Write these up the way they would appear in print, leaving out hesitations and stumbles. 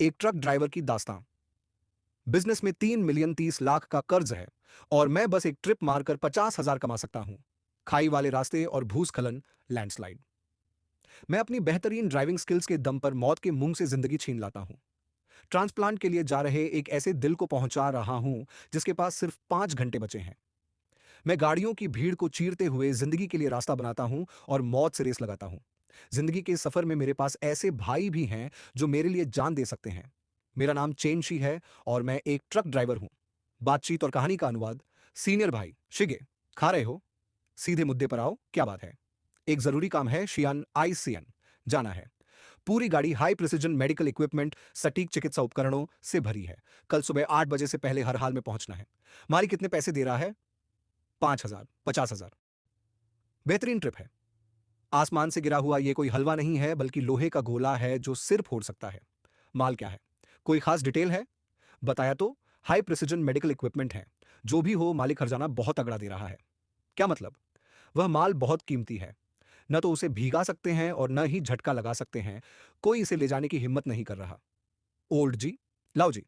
एक truck driver की दास्तां। Business में 3 मिलियन 30 लाख का कर्ज है और मैं बस एक ट्रिप मारकर 50,000 कमा सकता हूं। खाई वाले रास्ते और भूस्खलन, लैंडस्लाइड। मैं अपनी बेहतरीन ड्राइविंग स्किल्स के दम पर मौत के मुंह से जिंदगी छीन लाता हूं। ट्रांसप्लांट के लिए जा रहे एक ऐसे दिल को पहुंचा रहा हूं जिसके पास सिर्फ 5 घंटे बचे हैं। मैं गाड़ियों की भीड़ को चीरते हुए जिंदगी के लिए रास्ता बनाता हूं और मौत से रेस लगाता हूं। जिंदगी के सफर में मेरे पास ऐसे भाई भी हैं जो मेरे लिए जान दे सकते हैं। मेरा नाम चेनशी है और मैं एक ट्रक ड्राइवर हूं। बातचीत और कहानी का अनुवाद, सीनियर भाई शिगे। खा रहे हो? सीधे मुद्दे पर आओ, क्या बात है? एक जरूरी काम है, शियान आईसीएन जाना है। पूरी गाड़ी हाई प्रिसिजन मेडिकल इक्विपमेंट, सटीक चिकित्सा उपकरणों से भरी है। कल सुबह 8 बजे से पहले हर हाल में पहुंचना है। मारी कितने पैसे दे रहा है? 5,000, 50,000। बेहतरीन ट्रिप है। आसमान से गिरा हुआ ये कोई हलवा नहीं है, बल्कि लोहे का गोला है जो सिर फोड़ सकता है। माल क्या है? कोई खास डिटेल है? बताया तो, हाई प्रिसिजन मेडिकल इक्विपमेंट है। जो भी हो, मालिक हर्जाना बहुत तगड़ा दे रहा है। क्या मतलब? वह माल बहुत कीमती है। न तो उसे भीगा सकते हैं और न ही झटका लगा सकते हैं। कोई इसे ले जाने की हिम्मत नहीं कर रहा। ओल्ड जी, लाओ जी,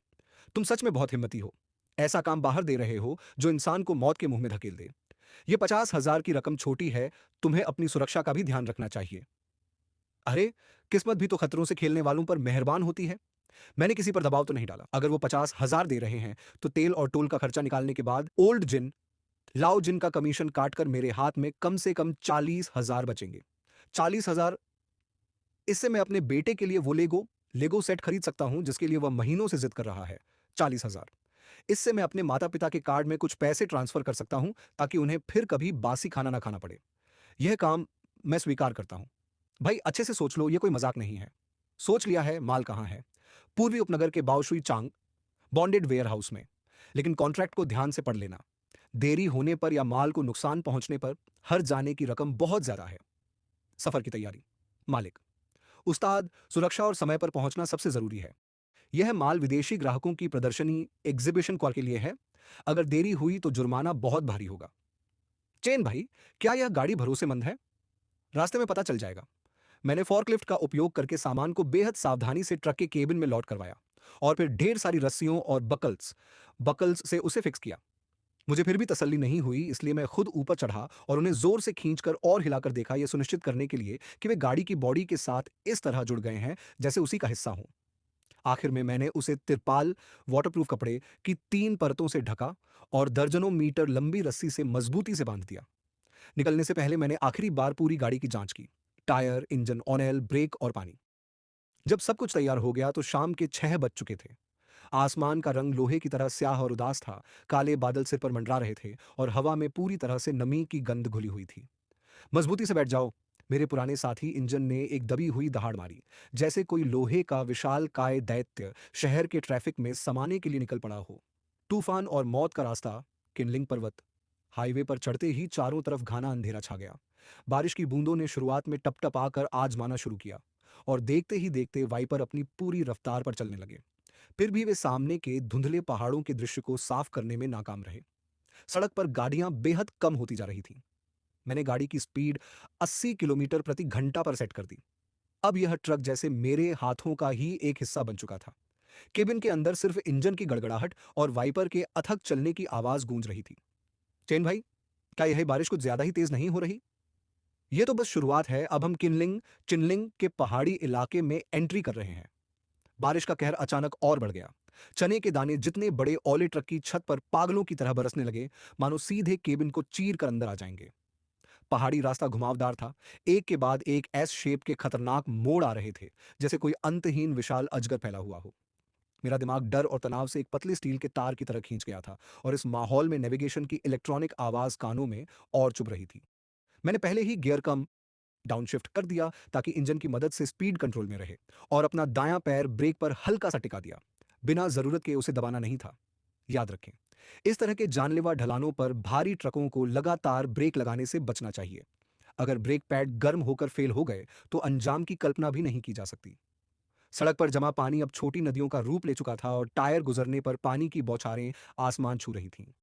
तुम सच में बहुत हिम्मती हो। ऐसा काम बाहर दे रहे हो जो इंसान को मौत के मुंह में धकेल दे। ये 50,000 की रकम छोटी है। तुम्हें अपनी सुरक्षा का भी ध्यान रखना चाहिए। अरे, किस्मत भी तो खतरों से खेलने वालों पर मेहरबान होती है। मैंने किसी पर दबाव तो नहीं डाला। अगर वो 50,000 दे रहे हैं तो तेल और टोल का खर्चा निकालने के बाद ओल्ड जिन, लाओ जिन का कमीशन काटकर मेरे हाथ में कम से कम 40,000 बचेंगे। 40,000, इससे मैं अपने बेटे के लिए वो लेगो लेगो सेट खरीद सकता हूं जिसके लिए वह महीनों से जिद कर रहा है। 40,000, इससे मैं अपने माता पिता के कार्ड में कुछ पैसे ट्रांसफर कर सकता हूं ताकि उन्हें फिर कभी बासी खाना ना खाना पड़े। यह काम मैं स्वीकार करता हूं। भाई, अच्छे से सोच लो, ये कोई मजाक नहीं है। सोच लिया है माल कहां है? पूर्वी उपनगर के बाओशुई चांग बॉन्डेड वेयर हाउस में। लेकिन कॉन्ट्रैक्ट को ध्यान से पढ़ लेना। देरी होने पर या माल को नुकसान पहुंचने पर हर जाने की रकम बहुत ज्यादा है। सफर की तैयारी। मालिक, उस्ताद, सुरक्षा और समय पर पहुंचना सबसे जरूरी है। यह माल विदेशी ग्राहकों की प्रदर्शनी एग्जीबिशन कॉल के लिए है। अगर देरी हुई तो जुर्माना बहुत भारी होगा। चेन भाई, क्या यह गाड़ी भरोसेमंद है? रास्ते में पता चल जाएगा। मैंने फॉर्कलिफ्ट का उपयोग करके सामान को बेहद सावधानी से ट्रक के केबिन में लोड करवाया और फिर ढेर सारी रस्सियों और बकल्स बकल्स से उसे फिक्स किया। मुझे फिर भी तसल्ली नहीं हुई, इसलिए मैं खुद ऊपर चढ़ा और उन्हें जोर से खींचकर और हिलाकर देखा, यह सुनिश्चित करने के लिए कि वे गाड़ी की बॉडी के साथ इस तरह जुड़ गए हैं जैसे उसी का हिस्सा हो। आखिर में मैंने उसे तिरपाल, वाटरप्रूफ कपड़े की 3 परतों से ढका और दर्जनों मीटर लंबी रस्सी से मजबूती से बांध दिया। निकलने से पहले मैंने आखिरी बार पूरी गाड़ी की जांच की। टायर, इंजन ऑयल, ब्रेक और पानी। जब सब कुछ तैयार हो गया तो शाम के 6 बज चुके थे। आसमान का रंग लोहे की तरह स्याह और उदास था। काले बादल सिर पर मंडरा रहे थे और हवा में पूरी तरह से नमी की गंध घुली हुई थी। मजबूती से बैठ जाओ, मेरे पुराने साथी इंजन ने एक दबी हुई दहाड़ मारी, जैसे कोई लोहे का विशाल काय दैत्य शहर के ट्रैफिक में समाने के लिए निकल पड़ा हो। तूफान और मौत का रास्ता, किनलिंग पर्वत। हाईवे पर चढ़ते ही चारों तरफ घना अंधेरा छा गया। बारिश की बूंदों ने शुरुआत में टप टप आकर आजमाना शुरू किया और देखते ही देखते वाइपर अपनी पूरी रफ्तार पर चलने लगे। फिर भी वे सामने के धुंधले पहाड़ों के दृश्य को साफ करने में नाकाम रहे। सड़क पर गाड़ियां बेहद कम होती जा रही थीं। मैंने गाड़ी की स्पीड 80 किलोमीटर प्रति घंटा पर सेट कर दी। अब यह ट्रक जैसे मेरे हाथों का ही एक हिस्सा बन चुका था। केबिन के अंदर सिर्फ इंजन की गड़गड़ाहट और वाइपर के अथक चलने की आवाज गूंज रही थी। चेन भाई, क्या यह बारिश कुछ ज्यादा ही तेज नहीं हो रही? यह तो बस शुरुआत है। अब हम किनलिंग चिनलिंग के पहाड़ी इलाके में एंट्री कर रहे हैं। बारिश का कहर अचानक और बढ़ गया। चने के दाने जितने बड़े औले ट्रक की छत पर पागलों की तरह बरसने लगे, मानो सीधे केबिन को चीर कर अंदर आ जाएंगे। पहाड़ी रास्ता घुमावदार था। एक के बाद एक एस शेप के खतरनाक मोड़ आ रहे थे, जैसे कोई अंतहीन विशाल अजगर फैला हुआ हो। मेरा दिमाग डर और तनाव से एक पतले स्टील के तार की तरह खींच गया था और इस माहौल में नेविगेशन की इलेक्ट्रॉनिक आवाज कानों में और चुभ रही थी। मैंने पहले ही गियर कम डाउनशिफ्ट कर दिया ताकि इंजन की मदद से स्पीड कंट्रोल में रहे और अपना दायां पैर ब्रेक पर हल्का सा टिका दिया। बिना जरूरत के उसे दबाना नहीं था। याद रखें, इस तरह के जानलेवा ढलानों पर भारी ट्रकों को लगातार ब्रेक लगाने से बचना चाहिए। अगर ब्रेक पैड गर्म होकर फेल हो गए तो अंजाम की कल्पना भी नहीं की जा सकती। सड़क पर जमा पानी अब छोटी नदियों का रूप ले चुका था और टायर गुजरने पर पानी की बौछारें आसमान छू रही थीं।